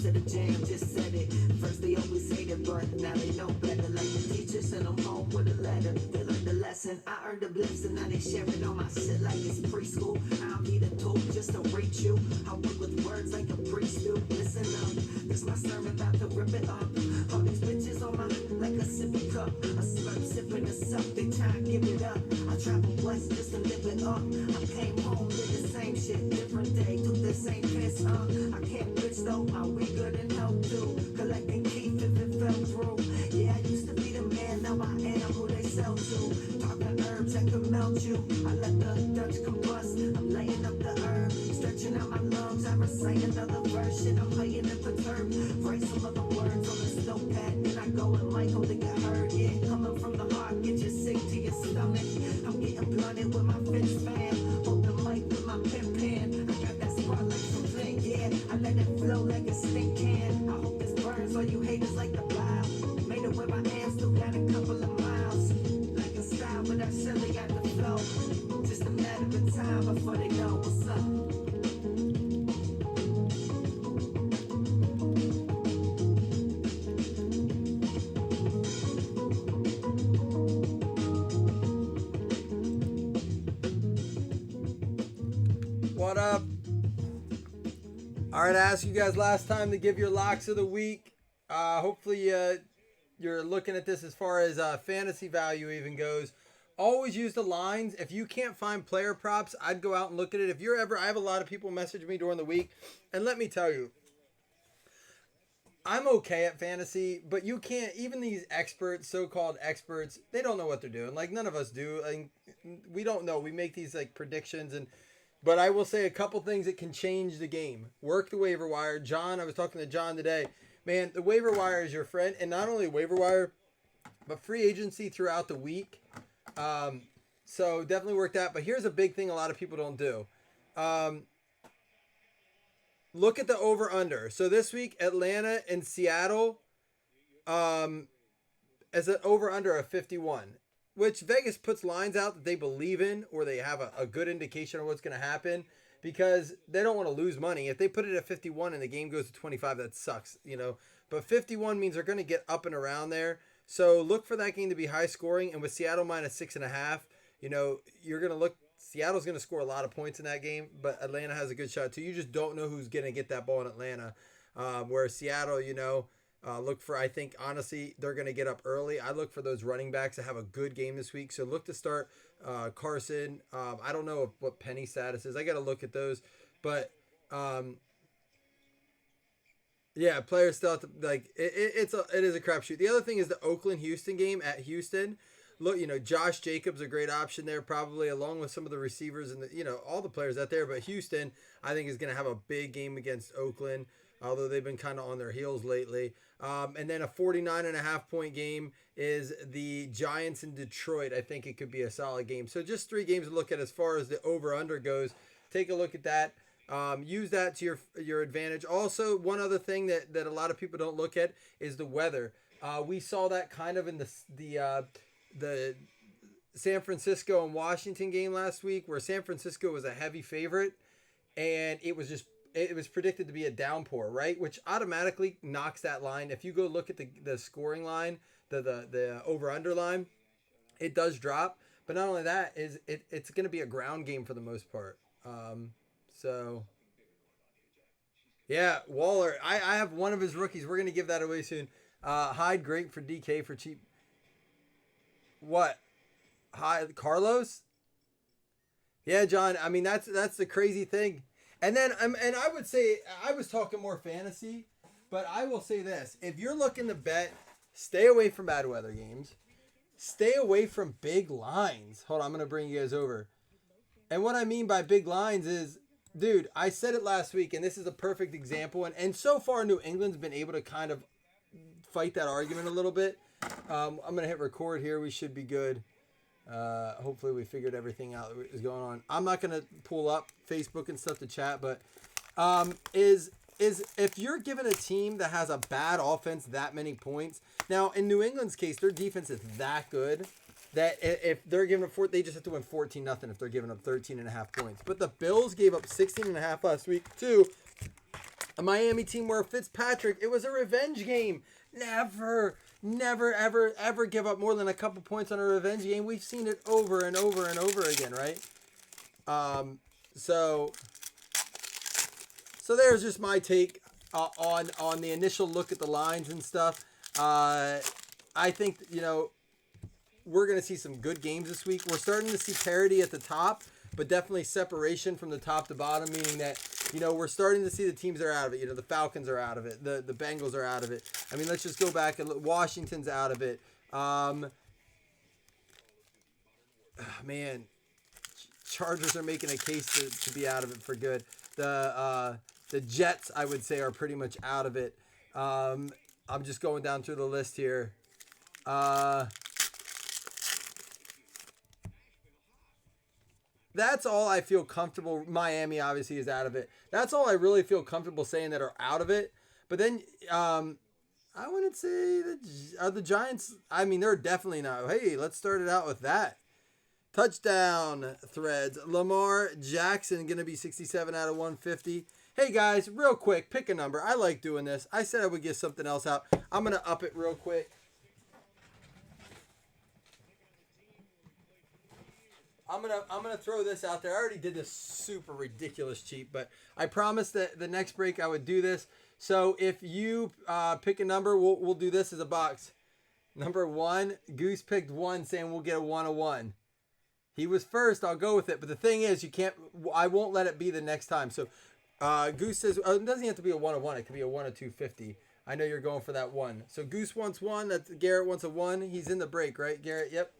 to the jam, just said it. First they always hated, but now they know better. Like the teacher sent them home with a letter. They learned the lesson, I earned a Blazzzin. Now they sharing all my shit like it's preschool. I don't need a tool just to reach you. I work with words like a priest do. Listen up, this my sermon about to rip it up. All these bitches on my like a sippy cup. A slurp sipping this up, they trying to give it up. I travel west just to live it up. I came home, did the same shit, different day, took the same piss, I can't bitch though, my we good and help too. Collecting keep if it fell through. Yeah, I used to be the man, now I am who they sell to. Talking herbs that could melt you. I let the Dutch combust, I'm lighting up the herb. Stretching out my lungs, I recite another version. I'm playing it perturbed. Write some other words on this notepad, then I go and mic them to get heard. Yeah, coming from the heart, get you sick to your stomach. I'm getting blunted with my fist fan. Hold the mic with my pen pan. I got that spark like some flame, yeah. I let it flow like a stink can. I hope this burns all you haters like the plow. Made it where I am, still got a couple of miles. Like a style, but I surely got the flow. Just a matter of time before they know what's up. What up? All right, I asked you guys last time to give your locks of the week. Hopefully you're looking at this as far as fantasy value even goes. Always use the lines. If you can't find player props, I'd go out and look at it. If you're ever, I have a lot of people message me during the week, and let me tell you, I'm okay at fantasy, but you can't, even these experts, so-called experts, they don't know what they're doing. Like, none of us do. Like, we don't know. We make these like predictions, but I will say a couple things that can change the game. Work the waiver wire. John, I was talking to John today. Man, the waiver wire is your friend, and not only waiver wire, but free agency throughout the week. So definitely work that. But here's a big thing a lot of people don't do. Look at the over-under. So this week, Atlanta and Seattle as an over-under of 51, which Vegas puts lines out that they believe in or they have a good indication of what's going to happen because they don't want to lose money. If they put it at 51 and the game goes to 25, that sucks, you know. But 51 means they're going to get up and around there. So look for that game to be high scoring. And with Seattle minus 6.5, you know, you're going to look. Seattle's going to score a lot of points in that game, but Atlanta has a good shot too. You just don't know who's going to get that ball in Atlanta. Whereas Seattle, you know, look for, I think, honestly, they're going to get up early. I look for those running backs to have a good game this week. So look to start Carson. I don't know what Penny's status is. I got to look at those. But, yeah, players still have to, like, it is a crapshoot. The other thing is the Oakland-Houston game at Houston. Look, you know, Josh Jacobs a great option there, probably along with some of the receivers and the, you know, all the players out there. But Houston, I think, is going to have a big game against Oakland, although they've been kind of on their heels lately. And then a 49.5-point game is the Giants in Detroit. I think it could be a solid game. So just 3 games to look at as far as the over/under goes. Take a look at that. Use that to your advantage. Also, one other thing that a lot of people don't look at is the weather. We saw that kind of in the San Francisco and Washington game last week, where San Francisco was a heavy favorite, and it was predicted to be a downpour, right? Which automatically knocks that line. If you go look at the scoring line, the over/under line, it does drop. But not only that, it's going to be a ground game for the most part. So yeah, Waller. I have one of his rookies. We're going to give that away soon. Hyde, great for DK for cheap. What? Hi, Carlos? Yeah, John. I mean, that's the crazy thing. And then, and I would say I was talking more fantasy, but I will say this: if you're looking to bet, stay away from bad weather games. Stay away from big lines. Hold on, I'm gonna bring you guys over. And what I mean by big lines is, dude, I said it last week, and this is a perfect example. And so far, New England's been able to kind of fight that argument a little bit. I'm going to hit record here. We should be good. Hopefully we figured everything out that is going on. I'm not going to pull up Facebook and stuff to chat, but is if you're giving a team that has a bad offense that many points. Now, in New England's case, their defense is that good that if they're giving up they just have to win 14-0 if they're giving up 13.5 points. But the Bills gave up 16.5 last week too. A Miami team where Fitzpatrick, it was a revenge game. Never, ever give up more than a couple points on a revenge game. We've seen it over and over and over again, right? So there's just my take on the initial look at the lines and stuff. I think, we're going to see some good games this week. We're starting to see parity at the top, but definitely separation from the top to bottom, meaning that, we're starting to see the teams that are out of it. The Falcons are out of it. The Bengals are out of it. I mean, let's just go back and look. Washington's out of it. Man, Chargers are making a case to be out of it for good. The Jets, I would say, are pretty much out of it. I'm just going down through the list here. That's all I feel comfortable. Miami obviously is out of it. That's all I really feel comfortable saying that are out of it. But then I wouldn't say are the Giants. I mean, they're definitely not. Hey, let's start it out with that. Touchdown threads. Lamar Jackson going to be 67 out of 150. Hey guys, real quick, pick a number. I like doing this. I said I would get something else out. I'm going to up it real quick. I'm gonna throw this out there. I already did this super ridiculous cheap, but I promised that the next break I would do this. So if you pick a number, we'll do this as a box. Number 1, Goose picked 1, saying we'll get a 101. He was first. I'll go with it. But the thing is, you can't. I won't let it be the next time. So Goose says it doesn't have to be a 101. It could be a 1 of 250. I know you're going for that 1. So Goose wants 1. That's Garrett wants a 1. He's in the break, right, Garrett? Yep.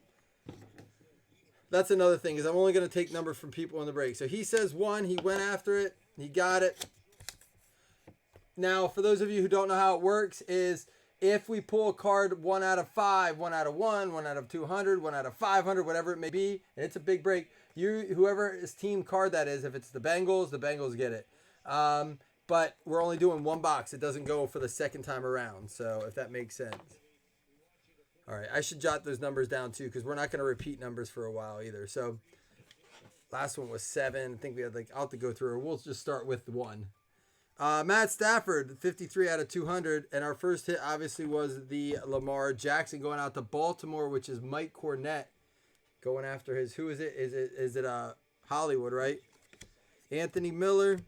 That's another thing, is I'm only going to take numbers from people in the break. So he says 1. He went after it. He got it. Now, for those of you who don't know how it works, is if we pull a card 1 out of 5, 1 out of 1, 1 out of 200, 1 out of 500, whatever it may be, and it's a big break, whoever's team card that is, if it's the Bengals get it. But we're only doing 1 box. It doesn't go for the second time around. So if that makes sense. All right, I should jot those numbers down too, because we're not going to repeat numbers for a while either. So last one was 7. I think we had I'll have to go through. We'll just start with 1. Matt Stafford, 53 out of 200. And our first hit obviously was the Lamar Jackson going out to Baltimore, which is Mike Cornett going after his. Who is it? Is it Hollywood, right? Anthony Miller.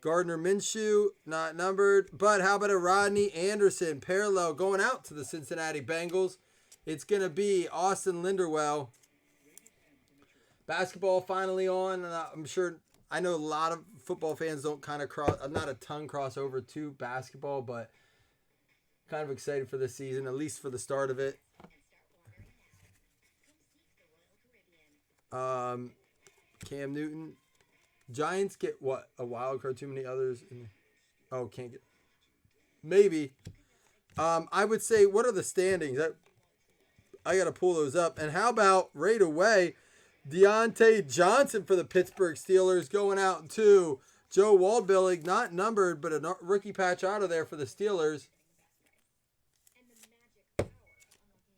Gardner Minshew, not numbered. But how about a Rodney Anderson parallel going out to the Cincinnati Bengals? It's going to be Austin Linderwell. Basketball finally on. And I'm sure, I know a lot of football fans don't kind of not a ton cross over to basketball, but kind of excited for this season, at least for the start of it. Cam Newton. Giants get what? A wild card? Too many others? Can't get. Maybe. I would say, what are the standings? I got to pull those up. And how about right away, Deontay Johnson for the Pittsburgh Steelers going out to Joe Waldbillig, not numbered, but a rookie patch out of there for the Steelers.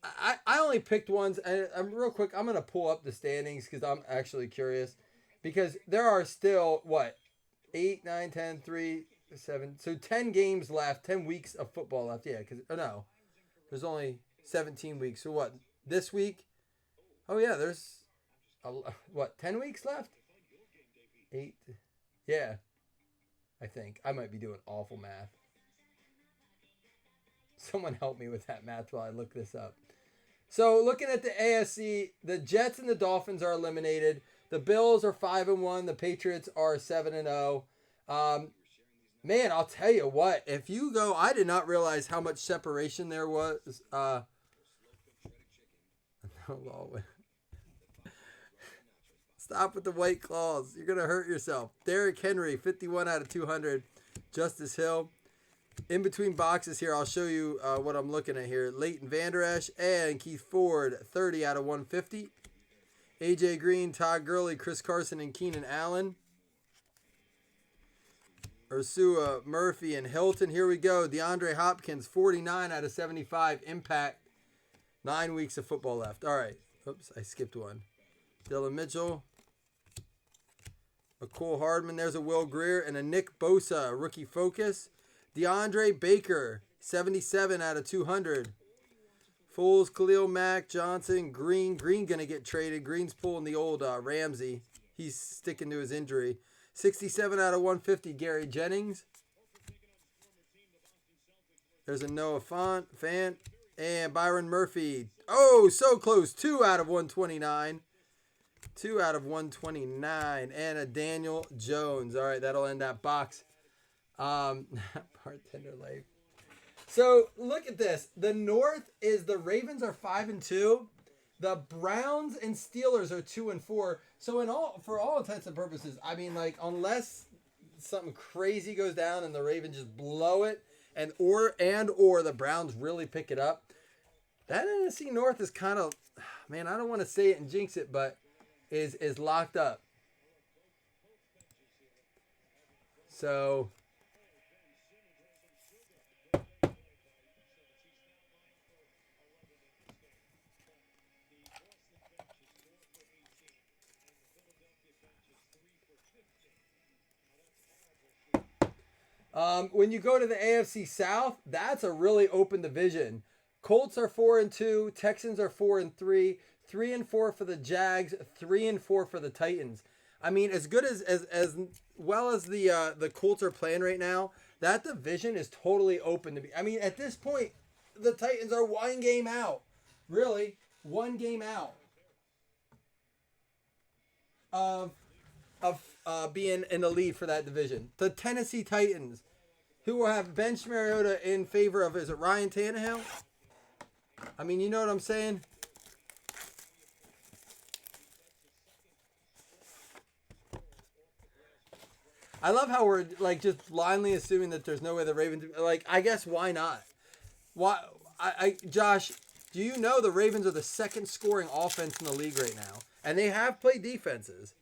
I only picked ones. And I'm real quick. I'm going to pull up the standings because I'm actually curious. Because there are still, 8, 9, 10, 3, 7. So 10 games left, 10 weeks of football left. Yeah, there's only 17 weeks. So what, this week? Oh, yeah, there's, 10 weeks left? 8. Yeah, I think. I might be doing awful math. Someone help me with that math while I look this up. So looking at the AFC, the Jets and the Dolphins are eliminated. The Bills are 5-1. The Patriots are 7-0. Man, I'll tell you what. If you go, I did not realize how much separation there was. Stop with the white claws. You're gonna hurt yourself. Derrick Henry, 51 out of 200. Justice Hill. In between boxes here, I'll show you what I'm looking at here. Leighton Vander Esch and Keith Ford, 30 out of 150. AJ Green, Todd Gurley, Chris Carson, and Keenan Allen. Ursua, Murphy, and Hilton. Here we go. DeAndre Hopkins, 49 out of 75. Impact. 9 weeks of football left. All right. Oops, I skipped one. Dylan Mitchell. McCole Hardman. There's a Will Greer and a Nick Bosa, rookie focus. DeAndre Baker, 77 out of 200. Foles, Khalil Mack, Johnson, Green. Green going to get traded. Green's pulling the old Ramsey. He's sticking to his injury. 67 out of 150, Gary Jennings. There's a Noah Fant. And Byron Murphy. Oh, so close. 2 out of 129. 2 out of 129. And a Daniel Jones. All right, that'll end that box. Bartender life. So look at this. The North is the Ravens are 5-2. The Browns and Steelers are 2-4. So for all intents and purposes, I mean, like, unless something crazy goes down and the Ravens just blow it, or the Browns really pick it up, that NFC North is kind of, man, I don't want to say it and jinx it, but is locked up. So when you go to the AFC South, that's a really open division. Colts are 4-2, Texans are 4-3, 3-4 for the Jags, 3-4 for the Titans. I mean, as good as well as the Colts are playing right now, that division is totally open to be. I mean, at this point, the Titans are one game out. Really, one game out of being in the lead for that division. The Tennessee Titans, who will have bench Mariota in favor of, is it Ryan Tannehill? I mean, you know what I'm saying? I love how we're like just blindly assuming that there's no way the Ravens, like, I guess why not? Why? Josh, do you know the Ravens are the second scoring offense in the league right now? And they have played defenses.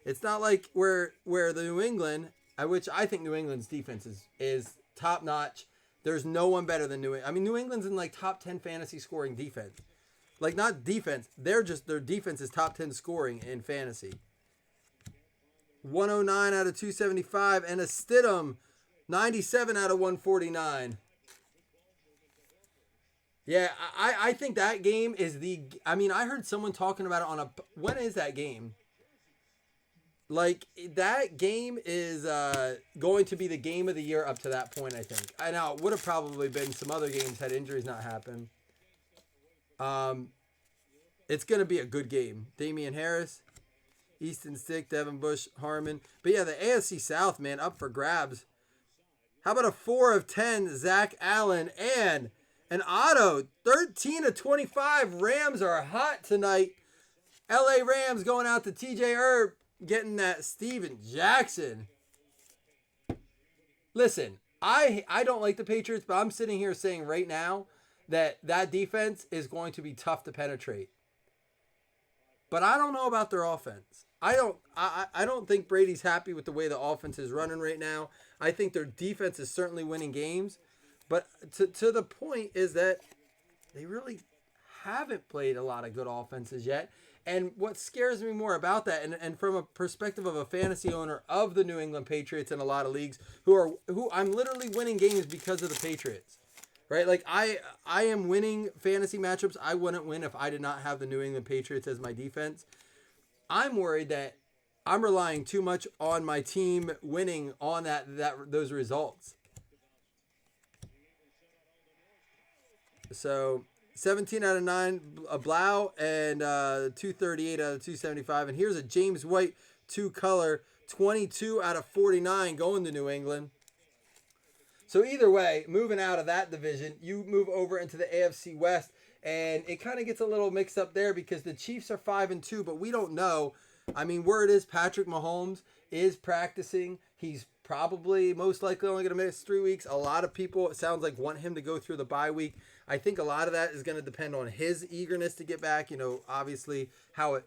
It's not like where the New England, which I think New England's defense is top notch. There's no one better than New England. I mean, New England's in like top 10 fantasy scoring defense. Like, not defense. Their defense is top 10 scoring in fantasy. 109 out of 275 and a Stidham 97 out of 149. Yeah, I think that game is I mean, I heard someone talking about it when is that game? Like, that game is going to be the game of the year up to that point, I think. I know it would have probably been some other games had injuries not happened. It's going to be a good game. Damian Harris, Easton Stick, Devin Bush, Harmon. But yeah, the AFC South, man, up for grabs. How about a 4 of 10, Zach Allen, and an auto, 13 of 25. Rams are hot tonight. LA Rams going out to TJ Herb, getting that Steven Jackson. Listen, I don't like the Patriots, but I'm sitting here saying right now that defense is going to be tough to penetrate. But I don't know about their offense. I don't think Brady's happy with the way the offense is running right now. I think their defense is certainly winning games. But to the point is that they really haven't played a lot of good offenses yet. And what scares me more about that, and from a perspective of a fantasy owner of the New England Patriots in a lot of leagues, who I'm literally winning games because of the Patriots, right? Like, I am winning fantasy matchups I wouldn't win if I did not have the New England Patriots as my defense. I'm worried that I'm relying too much on my team winning on those results. So 17 out of 9, a Blau, and 238 out of 275. And here's a James White 2-color, 22 out of 49 going to New England. So either way, moving out of that division, you move over into the AFC West, and it kind of gets a little mixed up there because the Chiefs are 5-2, but we don't know. I mean, word is Patrick Mahomes is practicing. He's probably most likely only going to miss 3 weeks. A lot of people, it sounds like, want him to go through the bye week. I think a lot of that is going to depend on his eagerness to get back, obviously how it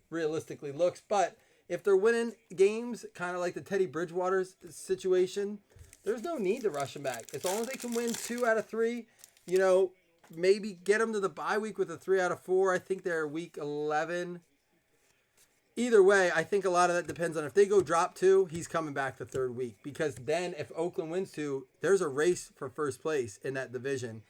realistically looks. But if they're winning games, kind of like the Teddy Bridgewater situation, there's no need to rush him back. As long as they can win 2 out of 3, maybe get them to the bye week with a 3 out of 4. I think they're week 11. either way, I think a lot of that depends on if they go drop 2, he's coming back the third week. Because then if Oakland wins 2, there's a race for first place in that division.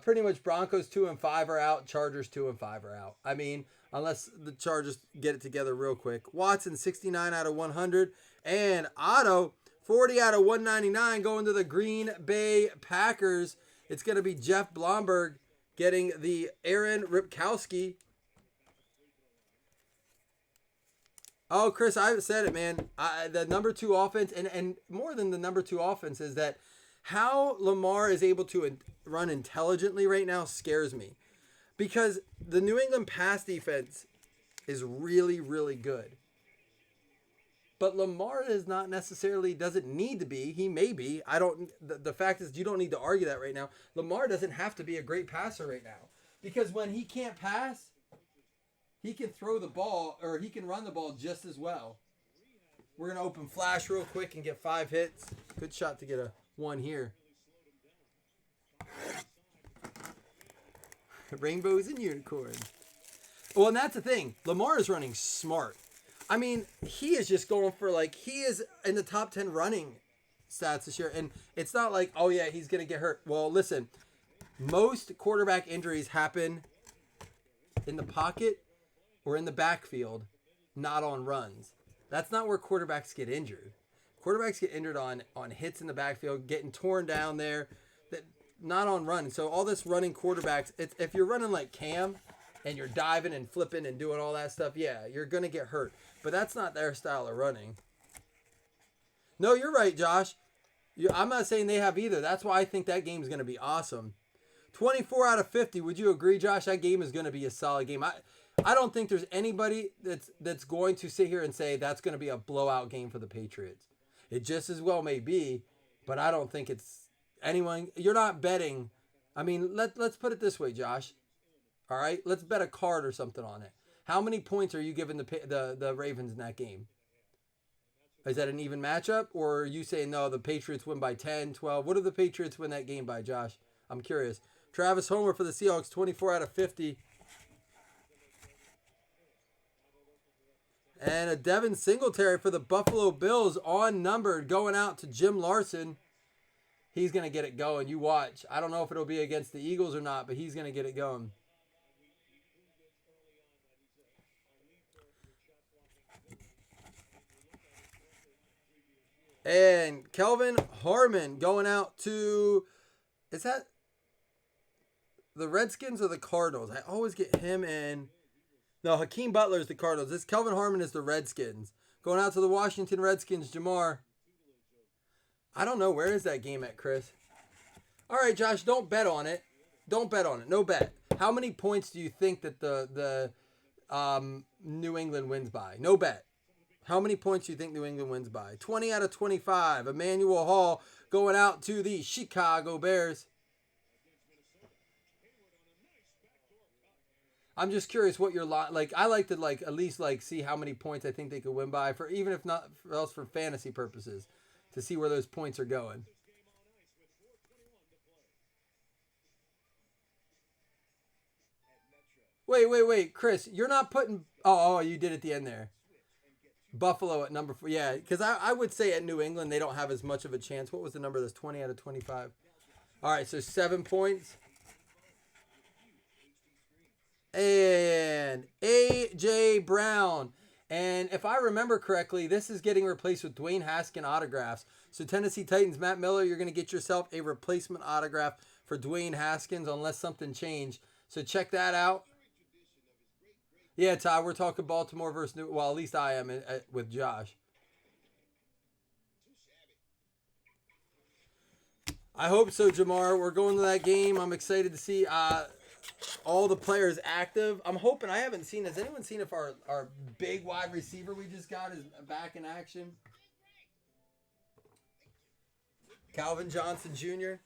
Pretty much Broncos 2 and 5 are out. Chargers 2 and 5 are out. I mean, unless the Chargers get it together real quick. Watson 69 out of 100. And Otto 40 out of 199 going to the Green Bay Packers. It's going to be Jeff Blomberg getting the Aaron Ripkowski. Oh, Chris, I said it, man. The number 2 offense, and more than the number 2 offense, is that how Lamar is able to run intelligently right now scares me. Because the New England pass defense is really, really good. But Lamar is not necessarily, doesn't need to be. He may be. The fact is, you don't need to argue that right now. Lamar doesn't have to be a great passer right now. Because when he can't pass, he can throw the ball, or he can run the ball just as well. We're going to open Flash real quick and get 5 hits. Good shot to get a 1 here. Rainbows and unicorns. Well, and that's the thing. Lamar is running smart. I mean, he is just going for, like, he is in the top 10 running stats this year. And it's not like, oh, yeah, he's going to get hurt. Well, listen, most quarterback injuries happen in the pocket or in the backfield, not on runs. That's not where quarterbacks get injured. Quarterbacks get injured on hits in the backfield, getting torn down there, not on runs. So all this running quarterbacks, if you're running like Cam and you're diving and flipping and doing all that stuff, yeah, you're going to get hurt. But that's not their style of running. No, you're right, Josh. I'm not saying they have either. That's why I think that game is going to be awesome. 24 out of 50. Would you agree, Josh? That game is going to be a solid game. I don't think there's anybody that's going to sit here and say that's going to be a blowout game for the Patriots. It just as well may be, but I don't think it's anyone. You're not betting. I mean, let's put it this way, Josh. All right, let's bet a card or something on it. How many points are you giving the Ravens in that game? Is that an even matchup, or are you saying no, the Patriots win by 10, 12? What do the Patriots win that game by, Josh? I'm curious. Travis Homer for the Seahawks, 24 out of 50. And a Devin Singletary for the Buffalo Bills on numbered going out to Jim Larson. He's going to get it going. You watch. I don't know if it'll be against the Eagles or not, but he's going to get it going. And Kelvin Harmon going out to, is that the Redskins or the Cardinals? I always get him and, no, Hakeem Butler is the Cardinals. This Kelvin Harmon is the Redskins. Going out to the Washington Redskins, Jamar. I don't know. Where is that game at, Chris? All right, Josh, don't bet on it. Don't bet on it. No bet. How many points do you think that the New England wins by? No bet. How many points do you think New England wins by? 20 out of 25. Emmanuel Hall going out to the Chicago Bears. I'm just curious what your lot like. I like to at least see how many points I think they could win by, for even if not else for fantasy purposes, to see where those points are going. Wait, Chris, you're not putting. Oh, you did at the end there. Buffalo at number 4. Yeah, because I would say at New England they don't have as much of a chance. What was the number? That's 20 out of 25. All right, so 7 points. And A.J. Brown. And if I remember correctly, this is getting replaced with Dwayne Haskins autographs. So Tennessee Titans, Matt Miller, you're going to get yourself a replacement autograph for Dwayne Haskins unless something changed. So check that out. Yeah, Ty, we're talking Baltimore versus New. Well, at least I am with Josh. I hope so, Jamar. We're going to that game. I'm excited to see all the players active. I'm hoping. I haven't seen. Has anyone seen if our big wide receiver we just got is back in action? Calvin Johnson Jr.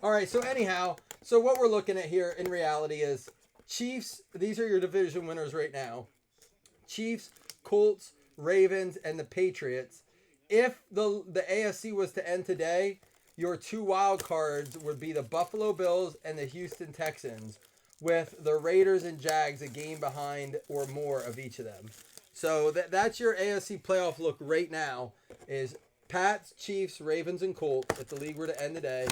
All right. So anyhow, so what we're looking at here in reality is Chiefs. These are your division winners right now. Chiefs, Colts, Ravens, and the Patriots. If the AFC was to end today, your 2 wild cards would be the Buffalo Bills and the Houston Texans. with the Raiders and Jags a game behind or more of each of them. So that's your AFC playoff look right now is Pats, Chiefs, Ravens, and Colts if the league were to end today,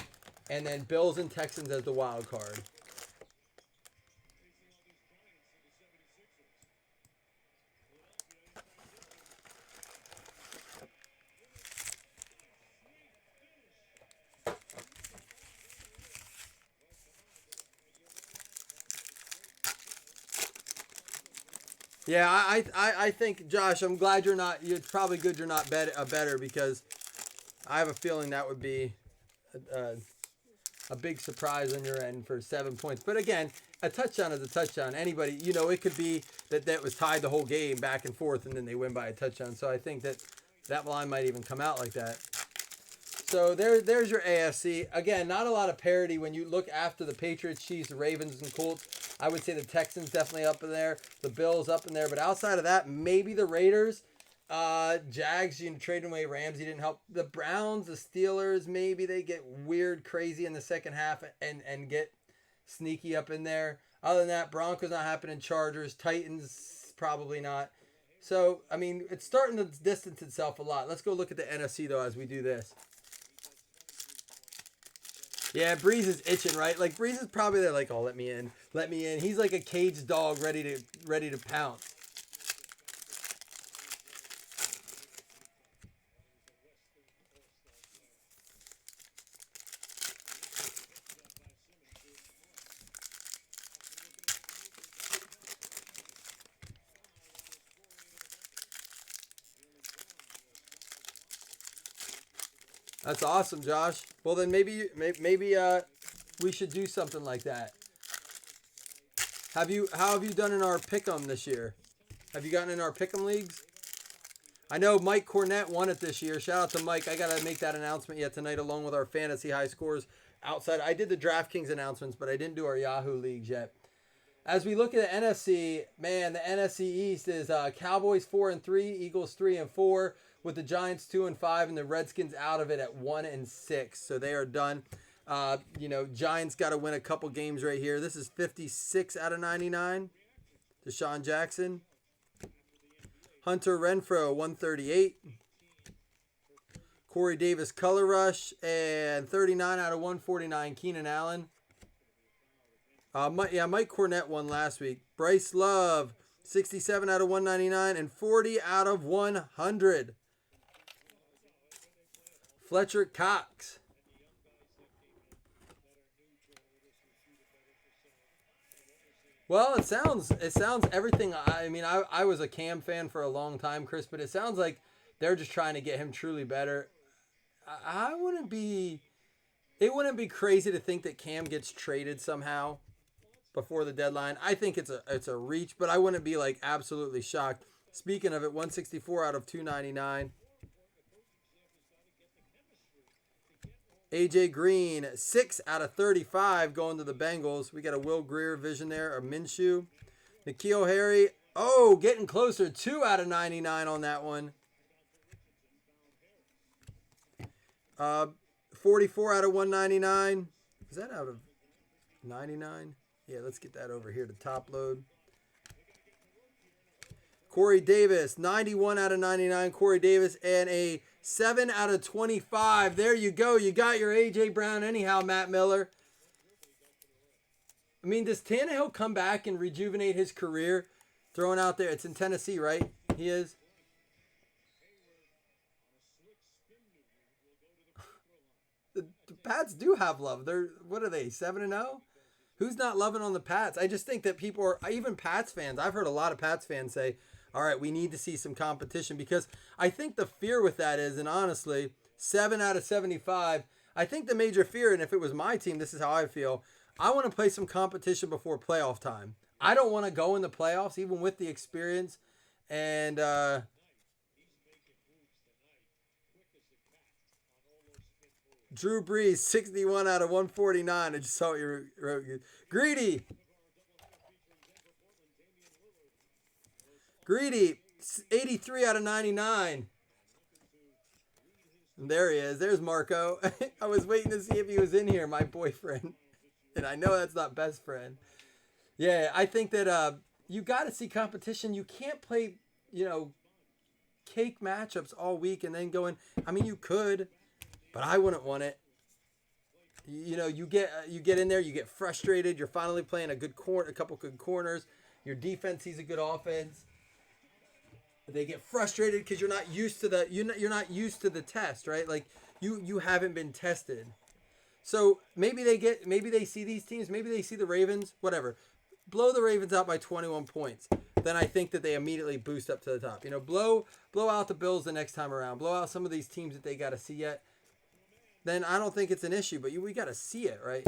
and then Bills and Texans as the wild card. Yeah, I think, Josh, I'm glad you're not. It's probably good you're not a better because I have a feeling that would be a big surprise on your end for 7 points. But again, a touchdown is a touchdown. Anybody, it could be that was tied the whole game back and forth, and then they win by a touchdown. So I think that line might even come out like that. So there's your AFC. Again, not a lot of parity when you look after the Patriots, Chiefs, the Ravens, and Colts. I would say the Texans definitely up in there. The Bills up in there. But outside of that, maybe the Raiders. Jags, trading away Ramsey didn't help. The Browns, the Steelers, maybe they get weird, crazy in the second half and get sneaky up in there. Other than that, Broncos not happening. Chargers, Titans, probably not. So, I mean, it's starting to distance itself a lot. Let's go look at the NFC, though, as we do this. Yeah, Breeze is itching, right? Like, Breeze is probably there like, oh, let me in. Let me in. He's like a caged dog ready to pounce. That's awesome, Josh. Well, then maybe we should do something like that. How have you done in our pick'em this year? Have you gotten in our pick'em leagues? I know Mike Cornett won it this year. Shout out to Mike. I gotta make that announcement yet tonight, along with our fantasy high scores outside. I did the DraftKings announcements, but I didn't do our Yahoo leagues yet. As we look at the NFC, man, the NFC East is Cowboys 4-3, Eagles 3-4. With the Giants 2-5 and the Redskins out of it at 1-6, so they are done. Giants got to win a couple games right here. This is 56 out of 99. Deshaun Jackson, Hunter Renfrow 138, Corey Davis color rush, and 39 out of 149. Keenan Allen. Mike Cornett won last week. Bryce Love 67 out of 199 and 40 out of 100. Fletcher Cox. Well, it sounds everything. I mean, I was a Cam fan for a long time, Chris, but it sounds like they're just trying to get him truly better. I wouldn't be. It wouldn't be crazy to think that Cam gets traded somehow before the deadline. I think it's a reach, but I wouldn't be like absolutely shocked. Speaking of it, 164 out of 299. AJ Green, 6 out of 35 going to the Bengals. We got a Will Greer vision there, a Minshew. N'Keal Harry, getting closer, 2 out of 99 on that one. 44 out of 199. Is that out of 99? Yeah, let's get that over here to top load. Corey Davis, 91 out of 99. Corey Davis, and a 7 out of 25. There you go. You got your A.J. Brown anyhow, Matt Miller. I mean, does Tannehill come back and rejuvenate his career? Throwing out there. It's in Tennessee, right? He is. The Pats do have love. What are they, 7-0? Who's not loving on the Pats? I just think that people are, even Pats fans, I've heard a lot of Pats fans say, all right, we need to see some competition, because I think the fear with that is, and honestly, 7 out of 75, I think the major fear, and if it was my team, this is how I feel, I want to play some competition before playoff time. I don't want to go in the playoffs, even with the experience, and Drew Brees, 61 out of 149. I just saw what you wrote. Greedy, 83 out of 99. And there he is. There's Marco. I was waiting to see if he was in here, my boyfriend. And I know that's not best friend. Yeah, I think that you got to see competition. You can't play, cake matchups all week and then going. I mean, you could, but I wouldn't want it. You get in there, you get frustrated. You're finally playing a couple good corners. Your defense sees a good offense. They get frustrated because you're not used to the test, right? Like you haven't been tested. So maybe they see these teams, maybe they see the Ravens, whatever. Blow the Ravens out by 21 points. Then I think that they immediately boost up to the top. Blow out the Bills the next time around. Blow out some of these teams that they got to see yet. Then I don't think it's an issue, but we got to see it, right?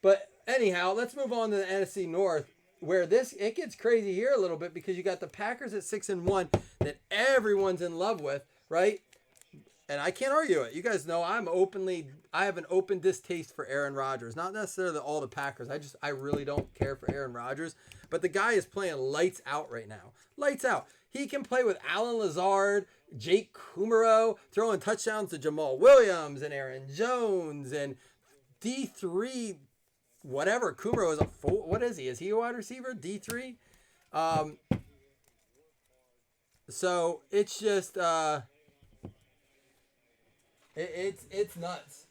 But anyhow, let's move on to the NFC North, where it gets crazy here a little bit because you got the Packers at 6-1 that everyone's in love with, right? And I can't argue it. You guys know I have an open distaste for Aaron Rodgers. Not necessarily all the Packers. I really don't care for Aaron Rodgers. But the guy is playing lights out right now. Lights out. He can play with Alan Lazard, Jake Kumaro, throwing touchdowns to Jamal Williams and Aaron Jones and D3, whatever. Kumaro is what is he? Is he a wide receiver? D3? So it's just... It's nuts.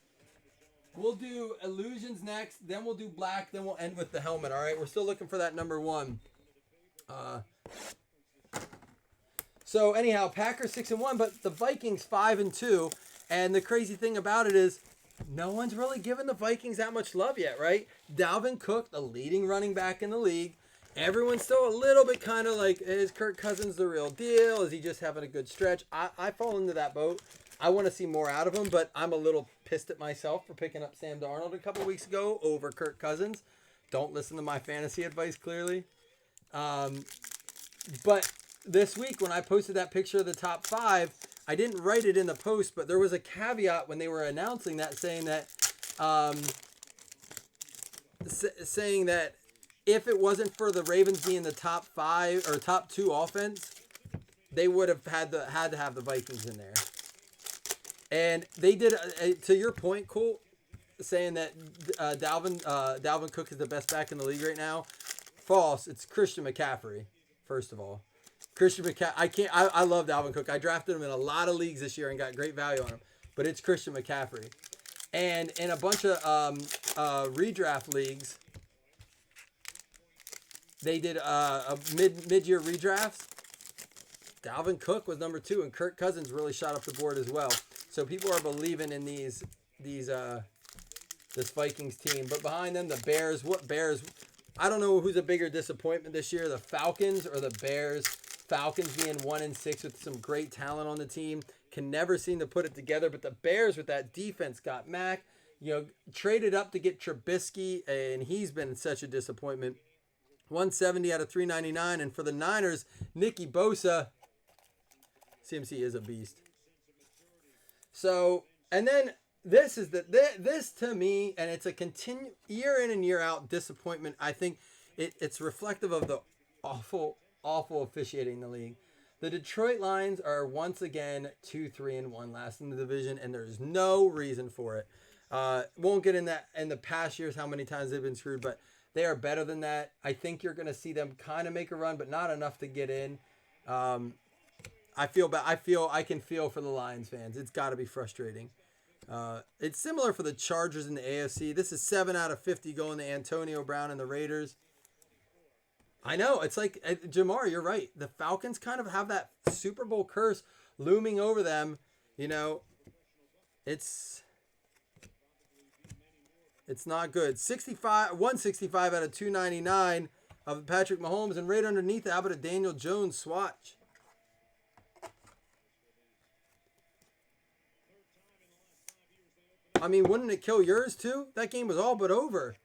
We'll do illusions next, then we'll do black, then we'll end with the helmet. All right, we're still looking for that number one. So anyhow, Packers 6-1, but the Vikings 5-2, and the crazy thing about it is no one's really given the Vikings that much love yet, right? Dalvin Cook, the leading running back in the league. Everyone's still a little bit kind of like, is Kirk Cousins the real deal? Is he just having a good stretch? I fall into that boat. I want to see more out of him, but I'm a little pissed at myself for picking up Sam Darnold a couple weeks ago over Kirk Cousins. Don't listen to my fantasy advice, clearly. But this week, when I posted that picture of the top 5, I didn't write it in the post, but there was a caveat when they were announcing that, saying that if it wasn't for the Ravens being the top 5 or top 2 offense, they would have had to have the Vikings in there. And they did, to your point, Colt, saying that Dalvin Cook is the best back in the league right now. False. It's Christian McCaffrey, first of all. Christian McCaffrey. I love Dalvin Cook. I drafted him in a lot of leagues this year and got great value on him. But it's Christian McCaffrey. And in a bunch of redraft leagues, they did a mid-year redrafts. Dalvin Cook was number 2, and Kirk Cousins really shot up the board as well. So people are believing in this Vikings team. But behind them, the Bears. What Bears? I don't know who's a bigger disappointment this year, the Falcons or the Bears. Falcons being 1-6 with some great talent on the team. Can never seem to put it together. But the Bears with that defense got Mac. Traded up to get Trubisky, and he's been such a disappointment. 170 out of 399. And for the Niners, Nicky Bosa. CMC is a beast. So, and then this to me, and it's a year in and year out disappointment. I think it's reflective of the awful officiating in the league. The Detroit Lions are once again 2-3-1 last in the division, and there's no reason for it. Won't get in that in the past years how many times they've been screwed, but they are better than that. I think you're going to see them kind of make a run, but not enough to get in. I can feel for the Lions fans. It's got to be frustrating. It's similar for the Chargers in the AFC. This is 7 out of 50 going to Antonio Brown and the Raiders. I know. It's like, Jamar, you're right. The Falcons kind of have that Super Bowl curse looming over them. It's not good. 165 out of 299 of Patrick Mahomes, and right underneath it, how about a Daniel Jones swatch? I mean, wouldn't it kill yours too? That game was all but over.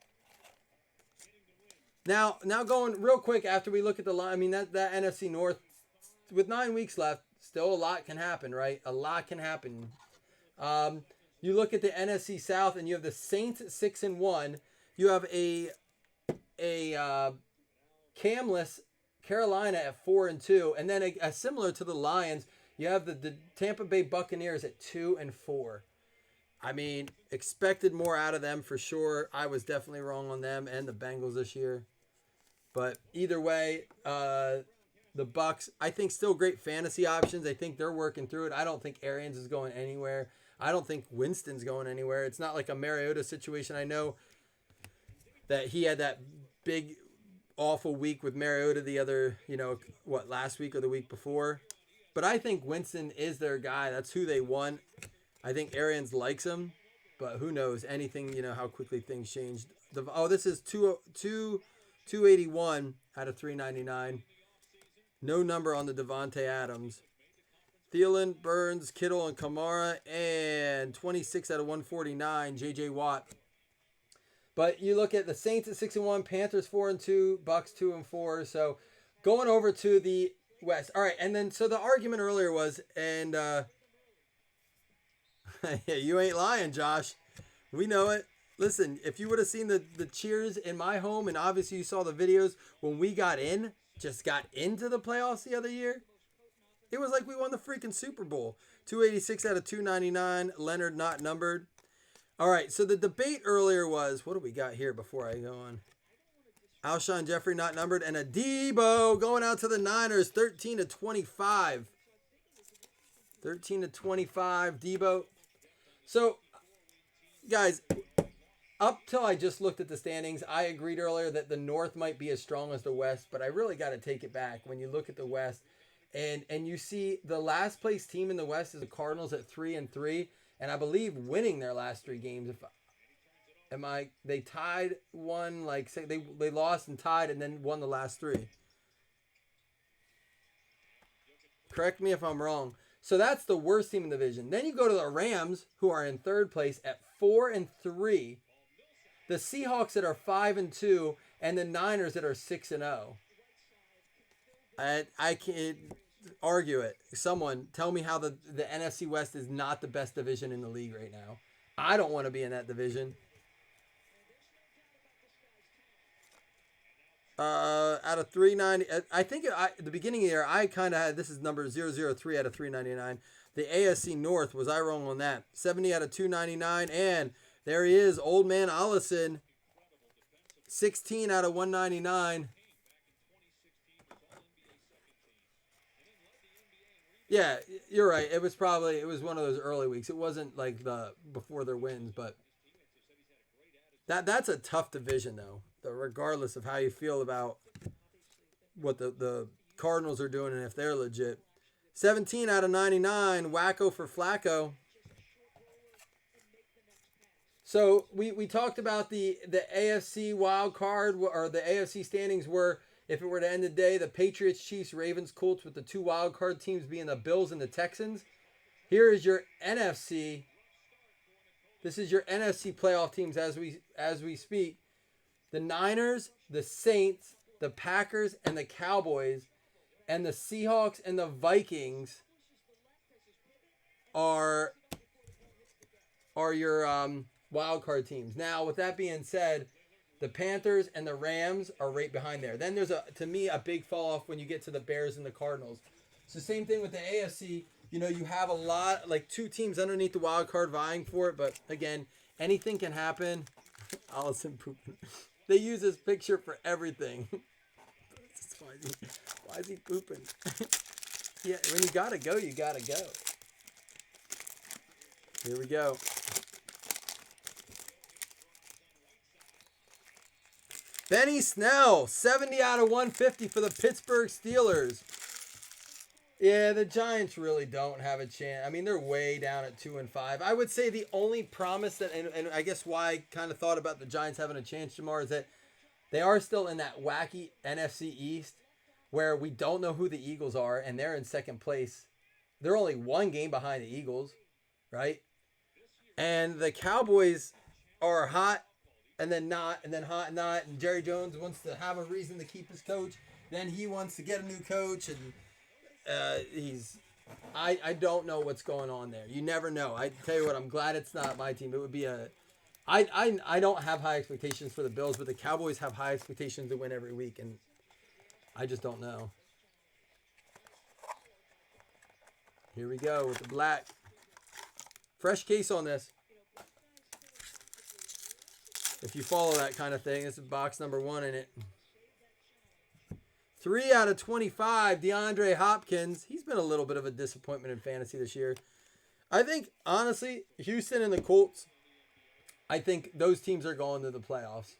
Now going real quick after we look at the line. I mean, that NFC North, with 9 weeks left, still a lot can happen, right? A lot can happen. You look at the NFC South, and you have the Saints at 6-1. You have a camless Carolina at 4-2, and then similar to the Lions, you have the Tampa Bay Buccaneers at 2-4. I mean, expected more out of them for sure. I was definitely wrong on them and the Bengals this year. But either way, the Bucks, I think, still great fantasy options. I think they're working through it. I don't think Arians is going anywhere. I don't think Winston's going anywhere. It's not like a Mariota situation. I know that he had that big, awful week with Mariota the other, last week or the week before. But I think Winston is their guy. That's who they want. I think Arians likes him, but who knows? Anything, how quickly things changed. This is 281 out of 399. No number on the Devontae Adams. Thielen, Burns, Kittle, and Kamara, and 26 out of 149, J.J. Watt. But you look at the Saints at 6-1, Panthers 4-2, Bucks 2-4. So going over to the West. All right, and then so the argument earlier was, and you ain't lying, Josh. We know it. Listen, if you would have seen the cheers in my home, and obviously you saw the videos when we got into the playoffs the other year, it was like we won the freaking Super Bowl. 286 out of 299, Leonard not numbered. All right, so the debate earlier was, what do we got here before I go on? Alshon Jeffrey not numbered, and a Debo going out to the Niners, 13 to 25. 13 to 25, Debo. So, guys, up till I just looked at the standings, I agreed earlier that the North might be as strong as the West, but I really got to take it back when you look at the West. And you see the last place team in the West is the Cardinals at 3-3, and I believe winning their last 3 games. They tied one, like say they lost and tied and then won the last 3. Correct me if I'm wrong. So that's the worst team in the division. Then you go to the Rams, who are in 3rd place at 4-3. The Seahawks that are 5-2, and the Niners that are 6-0. I can't argue it. Someone tell me how the NFC West is not the best division in the league right now. I don't want to be in that division. Out of 390, I think at the beginning of the year, I kind of had, this is number 003 out of 399. The ASC North, was I wrong on that? 70 out of 299, and there he is, old man Allison, 16 out of 199. Yeah, you're right. It was one of those early weeks. It wasn't like before their wins, but that's a tough division though. Regardless of how you feel about what the Cardinals are doing and if they're legit. 17 out of 99, wacko for Flacco. So we talked about the AFC wild card, or the AFC standings were, if it were to end the day, the Patriots, Chiefs, Ravens, Colts, with the 2 wild card teams being the Bills and the Texans. Here is your NFC. This is your NFC playoff teams as we speak. The Niners, the Saints, the Packers, and the Cowboys, and the Seahawks and the Vikings are your wild card teams. Now, with that being said, the Panthers and the Rams are right behind there. Then there's to me a big fall off when you get to the Bears and the Cardinals. It's the same thing with the AFC. You have a lot, like 2 teams underneath the wild card vying for it, but again, anything can happen. Allison pooping. They use this picture for everything. Why is he pooping? Yeah, when you gotta go, you gotta go. Here we go. Benny Snell, 70 out of 150 for the Pittsburgh Steelers. Yeah, the Giants really don't have a chance. I mean, they're way down at 2-5. I would say the only promise that, and I guess why I kind of thought about the Giants having a chance, Jamar, is that they are still in that wacky NFC East where we don't know who the Eagles are, and they're in 2nd place. They're only 1 game behind the Eagles, right? And the Cowboys are hot, and then not, and then hot and not. And Jerry Jones wants to have a reason to keep his coach. Then he wants to get a new coach, and I don't know what's going on there. You never know. I tell you what, I'm glad it's not my team. It would be I don't have high expectations for the Bills, but the Cowboys have high expectations to win every week, and I just don't know. Here we go with the black. Fresh case on this. if you follow that kind of thing. This is box number 1 in it. 3 out of 25, DeAndre Hopkins. He's been a little bit of a disappointment in fantasy this year. I think, honestly, Houston and the Colts, I think those teams are going to the playoffs.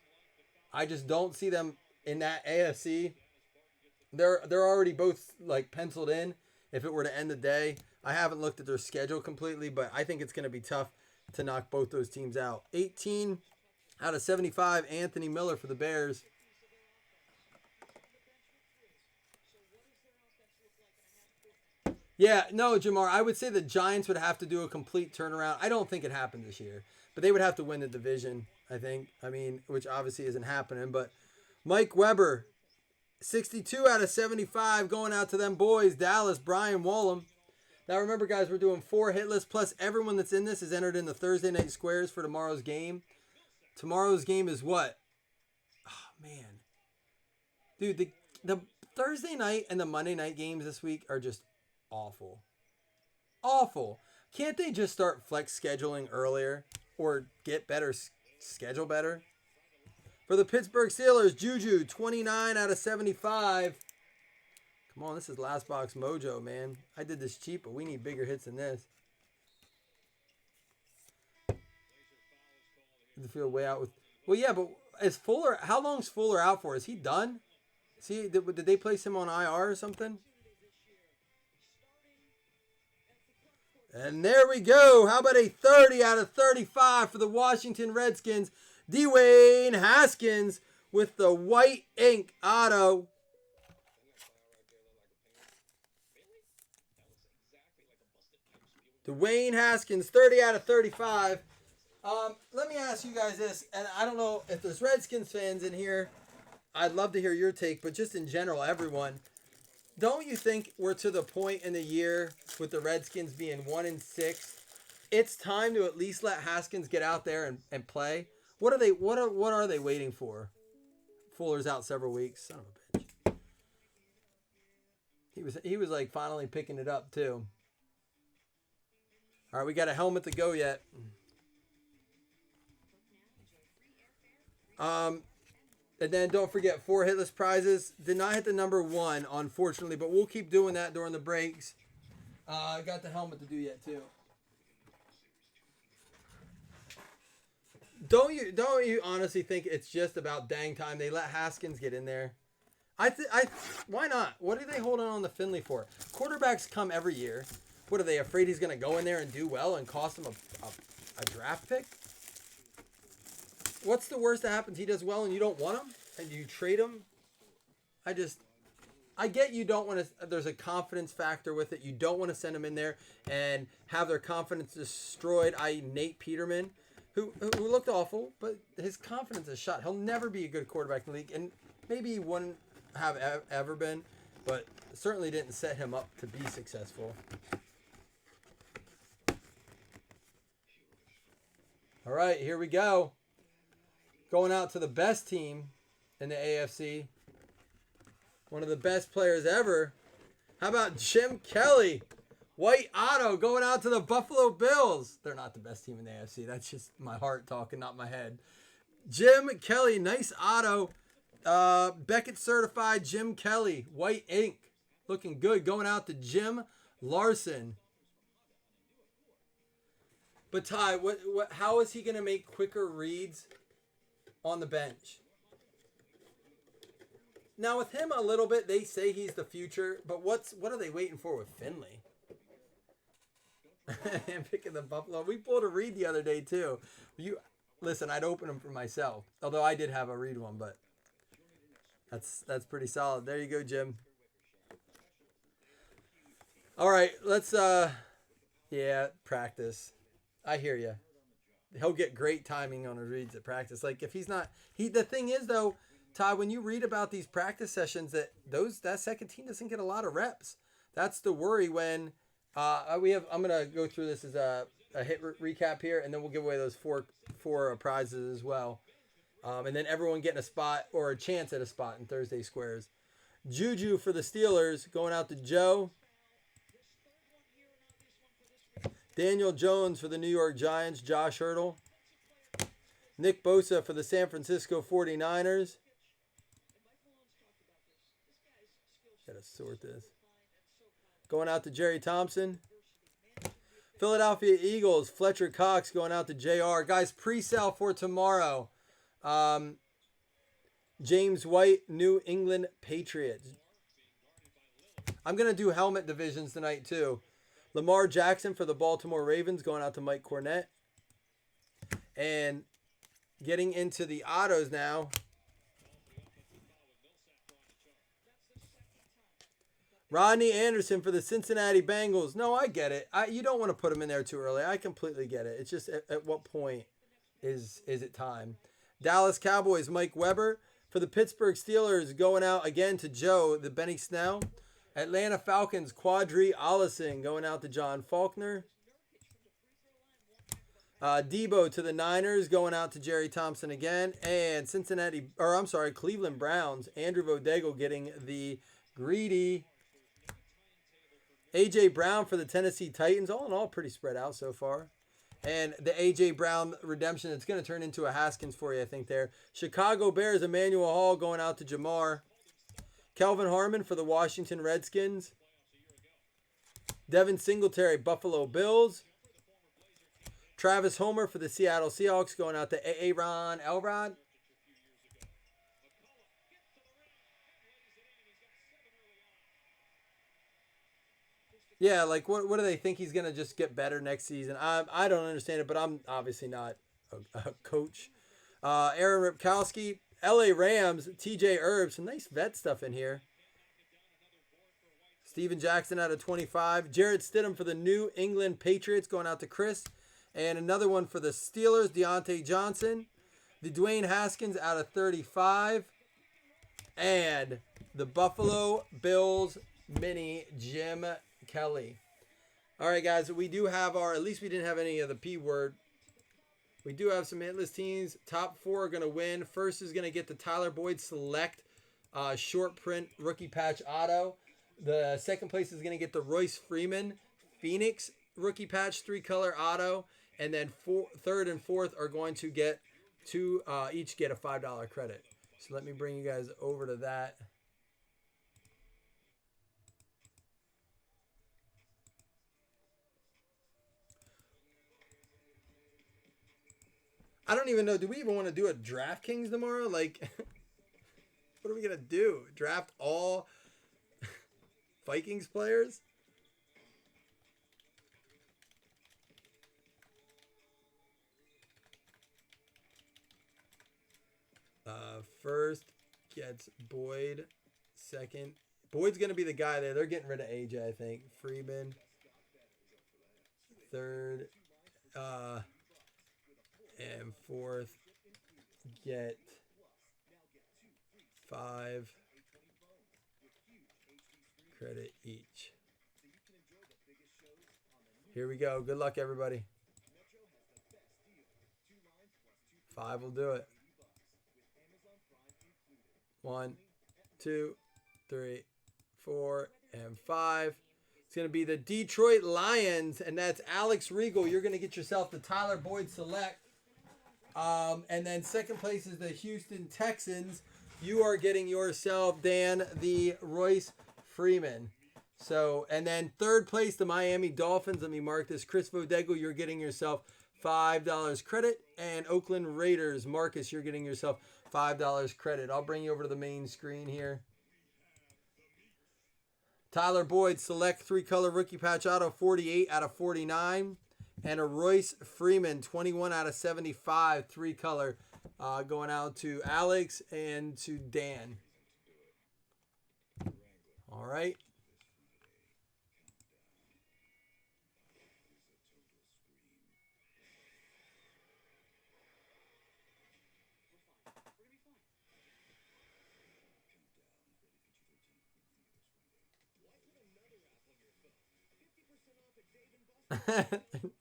I just don't see them in that AFC. They're already both like penciled in if it were to end the day. I haven't looked at their schedule completely, but I think it's going to be tough to knock both those teams out. 18 out of 75, Anthony Miller for the Bears. Yeah, no, Jamar, I would say the Giants would have to do a complete turnaround. I don't think it happened this year, but they would have to win the division, I think. I mean, which obviously isn't happening, but Mike Weber, 62 out of 75 going out to them boys. Dallas, Brian Wallum. Now remember, guys, we're doing 4 hit lists, plus everyone that's in this is entered in the Thursday night squares for tomorrow's game. Tomorrow's game is what? Oh, man. Dude, the Thursday night and the Monday night games this week are just awful. Awful. Can't they just start flex scheduling earlier or get better, schedule better? For the Pittsburgh Steelers, Juju, 29 out of 75. Come on, this is Last Box Mojo, man. I did this cheap, but we need bigger hits than this. To feel way out with. Well, yeah, but is Fuller? How long's Fuller out for? Is he done? Did they place him on IR or something? And there we go. How about a 30 out of 35 for the Washington Redskins? Dwayne Haskins with the white ink auto. Dwayne Haskins, 30 out of 35. Let me ask you guys this, and I don't know if there's Redskins fans in here. I'd love to hear your take, but just in general, everyone. Don't you think we're to the point in the year with the Redskins being 1-6? It's time to at least let Haskins get out there and play. What are they waiting for? Fuller's out several weeks. Son of a bitch. He was like finally picking it up too. All right, we got a helmet to go yet. And then don't forget 4 hitless prizes. Did not hit the number 1, unfortunately, but we'll keep doing that during the breaks. I got the helmet to do yet too. Don't you honestly think it's just about dang time they let Haskins get in there? Why not? What are they holding on to Finley for? Quarterbacks come every year. What are they afraid he's going to go in there and do well and cost them a draft pick? What's the worst that happens? He does well and you don't want him and you trade him. I get you don't want to. There's a confidence factor with it. You don't want to send him in there and have their confidence destroyed. I.e. Nate Peterman, who looked awful, but his confidence is shot. He'll never be a good quarterback in the league, and maybe he wouldn't have ever been, but certainly didn't set him up to be successful. All right, here we go. Going out to the best team in the AFC. One of the best players ever. How about Jim Kelly? White auto going out to the Buffalo Bills. They're not the best team in the AFC. That's just my heart talking, not my head. Jim Kelly, nice auto. Beckett certified Jim Kelly. White ink. Looking good. Going out to Jim Larson. But Ty, how is he going to make quicker reads on the bench? Now with him a little bit, they say he's the future, but what are they waiting for with Finley? And picking the Buffalo. We pulled a read the other day too. Listen, I'd open them for myself. Although I did have a read one, but that's pretty solid. There you go, Jim. All right, let's practice. I hear you. He'll get great timing on his reads at practice. Like if he's not, the thing is though, Todd, when you read about these practice sessions, that second team doesn't get a lot of reps. That's the worry when I'm gonna go through this as a hit recap here, and then we'll give away those four prizes as well, and then everyone getting a spot or a chance at a spot in Thursday squares. Juju for the Steelers going out to Joe. Daniel Jones for the New York Giants, Josh Hurdle. Nick Bosa for the San Francisco 49ers. Gotta sort this. Going out to Jerry Thompson. Philadelphia Eagles, Fletcher Cox going out to JR. Guys, pre-sale for tomorrow. James White, New England Patriots. I'm going to do helmet divisions tonight too. Lamar Jackson for the Baltimore Ravens going out to Mike Cornett. And getting into the autos now. Rodney Anderson for the Cincinnati Bengals. No, I get it. You don't want to put him in there too early. I completely get it. It's just at what point is it time? Dallas Cowboys, Mike Weber for the Pittsburgh Steelers going out again to Joe, the Benny Snell. Atlanta Falcons, Quadri Allison going out to John Faulkner. Debo to the Niners going out to Jerry Thompson again. And Cleveland Browns, Andrew Vodego getting the greedy. A.J. Brown for the Tennessee Titans. All in all, pretty spread out so far. And the A.J. Brown redemption, it's going to turn into a Haskins for you, I think, there. Chicago Bears, Emmanuel Hall going out to Jamar. Kelvin Harmon for the Washington Redskins. Devin Singletary, Buffalo Bills. Travis Homer for the Seattle Seahawks going out to Aaron Elrod. Yeah, like what do they think he's gonna just get better next season? I don't understand it, but I'm obviously not a coach. Aaron Ripkowski, L.A. Rams, T.J. Erb, some nice vet stuff in here. Steven Jackson out of 25. Jarrett Stidham for the New England Patriots going out to Chris, and another one for the Steelers, Deontay Johnson. The Dwayne Haskins out of 35, and the Buffalo Bills mini Jim Kelly. All right, guys, we do have at least we didn't have any of the P word. We do have some hitless teams. Top 4 are going to win. First is going to get the Tyler Boyd Select short print rookie patch auto. The second place is going to get the Royce Freeman Phoenix rookie patch 3-color auto. And then third and fourth are going to get each get a $5 credit. So let me bring you guys over to that. I don't even know. Do we even want to do a DraftKings tomorrow? Like, what are we going to do? Draft all Vikings players? First gets Boyd. Second. Boyd's going to be the guy there. They're getting rid of AJ, I think. Freeman. Third. And fourth, get 5 credit each. Here we go. Good luck, everybody. 5 will do it. 1, 2, 3, 4, and 5. It's going to be the Detroit Lions, and that's Alex Regal. You're going to get yourself the Tyler Boyd Select. And then second place is the Houston Texans. You are getting yourself, Dan, the Royce Freeman. So, and then third place, the Miami Dolphins. Let me mark this. Chris Vodego, you're getting yourself $5 credit. And Oakland Raiders, Marcus, you're getting yourself $5 credit. I'll bring you over to the main screen here. Tyler Boyd, select 3-color rookie patch auto, 48 out of 49. And a Royce Freeman, 21 out of 75, 3-color, going out to Alex and to Dan. All right.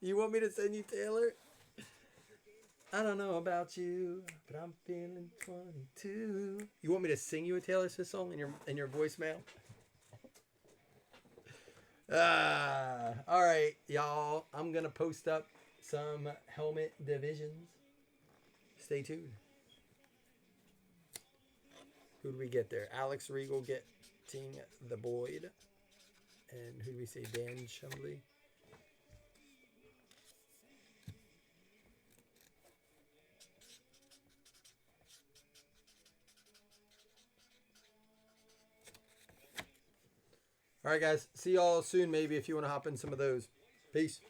You want me to send you Taylor? I don't know about you, but I'm feeling 22. You want me to sing you a Taylor Swift song in your voicemail? All right, y'all. I'm gonna post up some helmet divisions. Stay tuned. Who do we get there? Alex Regal getting the Boyd. And who do we say? Dan Shumley. All right, guys. See y'all soon, maybe, if you want to hop in some of those. Peace.